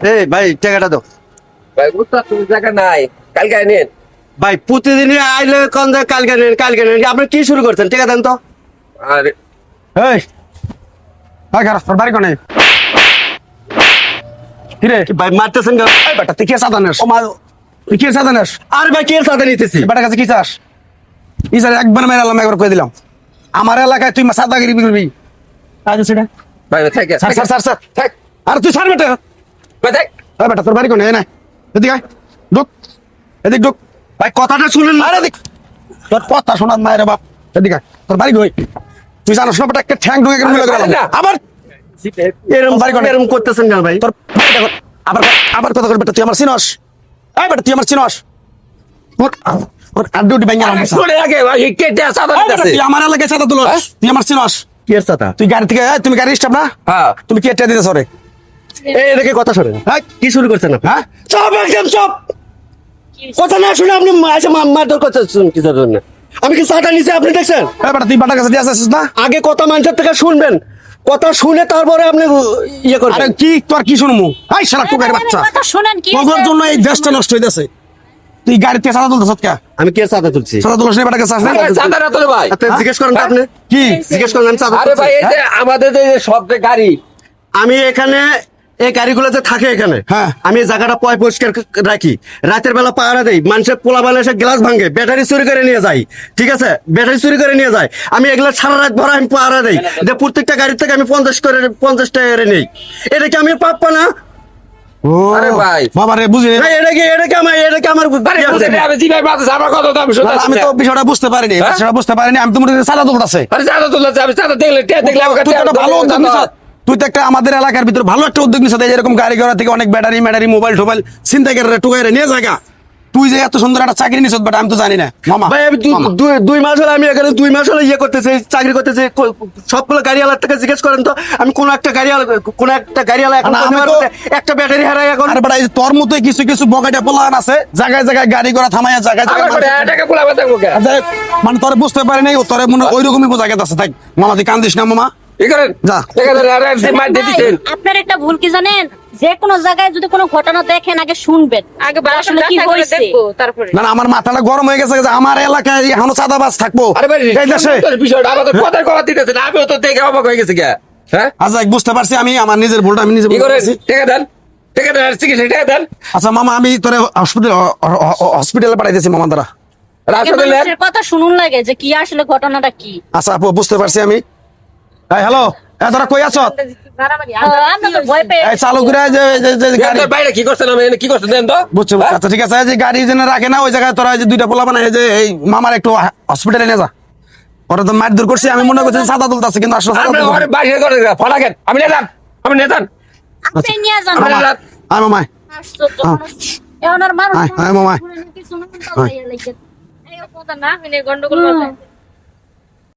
এই ভাই টাকাটা দাও ভাই বুঝতে তুমি টাকা নাই কালকে নিন ভাই প্রতিদিনই আইলে কোন কালকে নেন আপনি কি শুরু করছেন টাকা দেন তো আরে এই ভাই গারা তোর বাড়ি কোনে কিরে ভাই মারতেছেন কেন? এই বেটা তুই কি সাদা নেস ও মা তুই কি সাদা নেস আর ভাই কে সাথে নিতেছি বেটার কাছে কি চাস ইসারে একবার মেরে আলাম একবার কই দিলাম আমার এলাকায় তুই সাদাগিরি করবি আজ সেটা ভাই থাক স্যার স্যার স্যার স্যার থাক আর তুই স্যার বেটা ভাই থাক এই বেটা তোর বাড়ি কোনে এই না এদিকে আয় ঢুক এদিক ঢুক ভাই কথাটা শুনেন না আরে দেখ তোর কথা শোনার মায়ের বাপ এদিকে আয়। তোর বাড়ি কই তুই জানোস না বেটা একটা ঠ্যাং ঢুকে গেল মিলে গেল আবার এরকম বাড়ি কোনে? এরকম করতেছেন কেন ভাই তোর বাড়িটা কই? আবার আবার কথা কর বেটা তুই আমার চিনস এই বেটা তুই আমার চিনস ওর ওর আড্ডি ব্যাঙ্গা আমার শুনে আগে ভাই কে তে সাদা দিতেছে তুই আমার এলাকায় সাদা তুলস তুই আমার চিনস কি এর সাথে তুই গাড়ি থেকে এই, তুমি গাড়ি স্টাফ না হ্যাঁ তুমি কি এটা দিতেছ রে এই এদিকে কথা শোনেন হ্যাঁ কি শুরু করছেন আপনি হ্যাঁ সব একদম সব কথা না শুনে আপনি এসে মারধর করতেছেন কি জন্য আমি কি চাটা নিচে আপনি দেখছেন এই বেটা তুই বাটার কাছে দিয়ে আসছিস না আগে কথা মানুষের থেকে শুনবেন কথা শুনে তারপরে আপনি ইয়ে আরে করবেন কি তোর কি শুনমু এই শালা টুকার এবার বাচ্চা কথা শুনেন কি তোর জন্য এই দেশটা নষ্ট হইতাছে তুই গাড়িতে সাদা তুলতেছ কে আমি কি এর চাটা তুলছি সাদা তুলস না বেটা কাছে আসলে সাদা না তোলে ভাই আপনি জিজ্ঞেস করেন তো আপনি কি জিজ্ঞেস করেন আমি চাঁদা আরে তুলছি। ভাই এই যে আমাদের যে সব যে গাড়ি আমি এখানে এই গাড়িগুলো যে থাকে এখানে হ্যাঁ। আমি এই জায়গাটা পরিষ্কার রাখি রাতের বেলা পাহারা দেই মানুষের পোলা বালে এসে গ্লাস ভাঙে ব্যাটারি চুরি করে নিয়ে যায় ঠিক আছে ব্যাটারি চুরি করে নিয়ে যায় আমি এগুলো সারা রাত ভরা আমি পাহারা দেই যে প্রত্যেকটা গাড়ি থেকে আমি 50 টাকা করে নেই এটা কি আমি পাপ্পা না ও আরে ভাই। বাবা রে বুঝি ভাই, এটা কি আমার আরে আমি জি ভাই বাতাস আমার কথা তো আমি শুনতে আমি তো বিষয়টা বুঝতে পারিনি হ্যাঁ? বিষয়টা বুঝতে পারিনি আমি তোমার সাদা তুলতাছে আরে সাদা তোলা আমি সাদা দেখলে দেখলে আমাকে তুই তো একটা ভালো উদ্যোগ নিছ তুই তো একটা আমাদের এলাকার ভিতরে ভালো একটা উদ্যোগ নিছ এরকম গাড়ি ঘোড়া থেকে অনেক ব্যাটারি ম্যাটারি মোবাইল টোবাইল চিন্তাই করে টুকাইরে নিয়ে জায়গা তুই যে এত সুন্দর একটা চাকরি নিছ বাট আমি তো জানি না মামা ভাই আমি মামা। দুই মাস হলে আমি এখানে 2 মাস হলে ইয়ে করতেছি চাকরি করতেছি সবগুলো গাড়িওয়ালার থেকে জিজ্ঞেস করেন তো আমি কোন একটা গাড়িওয়ালা এখন না, আমি প্রতিবার তো- একটা ব্যাটারি হারাই এখন আরে বেটা এই যে তোর মতোই কিছু কিছু বগাটা পোলান আছে জায়গায় জায়গায় গাড়ি ঘোড়া থামাইয়া জায়গায় আমার করে জায়গায় টাকা পোলা বাতা মুখে মানে তোরে বুঝতে পারি নাই ও তোরে মনে ওই রকমই বোঝা গেছে থাক মামা তুই কান্দিস না মামা ই করেন যা। টাকা দেন আরে যে মার ভাই, দিতেছেন আপনার একটা ভুল কি জানেন যে কোনো জায়গায় যদি কোনো ঘটনা দেখেন আগে শুনবেন আগে আসলে কি হয়েছে তারপরে না না আমার মাথাটা গরম হয়ে গেছে যে আমার এলাকায় এখনো চাঁদাবাজ থাকবো আরে ভাই এই দেশে বিষয়টা আমাদের কথার কথা দিতেছেন আমিও তো দেখে অবাক হয়ে গেছি কে হ্যাঁ আচ্ছা বুঝতে পারছি আমি আমার নিজের ভুলটা আমি নিজে ই বুঝতে করেন পারছি। টাকা দেন আর চিকিৎসা টাকা দেন আচ্ছা মামা আমি তোরে হসপিটালে পাঠাইতেছি মামা দ্বারা রাস্তা দিলেন মানুষের কথা শুনুন লাগে যে কি আসলে ঘটনাটা কি আচ্ছা আপু বুঝতে পারছি আমি হ্যালো তোরা কই আছ আমরা তো ভয় পেয়ে এই চালু করে যে গাড়ি বাইরে কি করছেন আমি কি করছেন দেন তো বুঝছো আচ্ছা ঠিক আছে এই যে গাড়ি যেন রাখে না ওই জায়গায় তোরা এই যে দুইটা পোলা বানাই যে এই মামার একটু হসপিটালে নিয়ে যা ওরা তো মারধর করছে আমি মনে করছি সাদা তুলতাছে কিন্তু আসলে সাদা আমরা তুলতাছে ঘরে বাইরে করে ফলা কেন আমি নিলাম আমি নিতাম আপনি নিয়ে যান আমার মামা, আয় মামায় আশ্চর্য মানুষ। এখন আর মানুষ আয়, আয় মামা, আয়। কিছু না, তাও ভাইয়া লাগছে। না গন্ডগোল